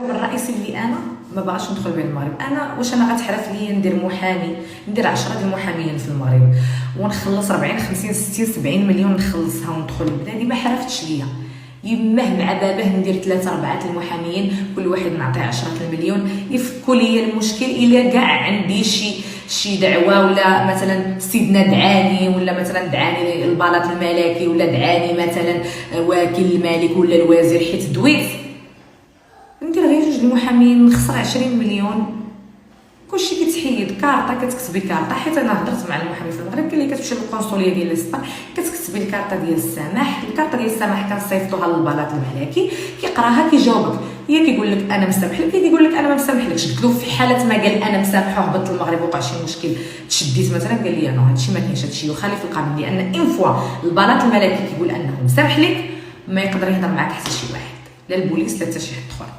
الرئيسي اللي انا ما باغاش ندخل به المغرب. واش انا غتحرف ليا ندير محامي، ندير 10 ديال المحاميين في المغرب ونخلص 40 50 60 70 مليون نخلصها وندخل لبلادي؟ ما حرفتش ليا. يماه مع باباه ندير 3 4 المحاميين كل واحد نعطيه 10 المليون يفكوا ليا المشكل. الا كاع عندي شي دعوه، ولا مثلا سيدنا دعاني، ولا مثلا دعاني البلاط الملكي، ولا دعاني مثلا وكيل الملك ولا الوزير حيت دويت، ندير غير 2 المحاميين نخسر 20 مليون. كلشي كيتحيد. كارطه كتكتبي كارطه، حيت انا هضرت مع المحامي في المغرب قال لي كتمشي للقنصليه ديال لسبا كتكتبي الكارطه ديال السماح. الكارطه ديال السماح كنصيفطوها للبلاط الملكي كيقراها كيجاوبك، يا كيقول لك انا مسامح لك، يا كيقول لك انا ما مسامحلكش. قلت له في حاله ما قال انا مسامحه وهبطت للمغرب وقع شي مشكل تشديت مثلا، قال لي نو هادشي ما كاينش، هادشي يخالف القانون، لان ان فوا البلاط الملكي كيقول انه مسامح لك ما يقدر يهضر معاك حتى شي واحد، لا البوليس لا حتى شي حد اخر.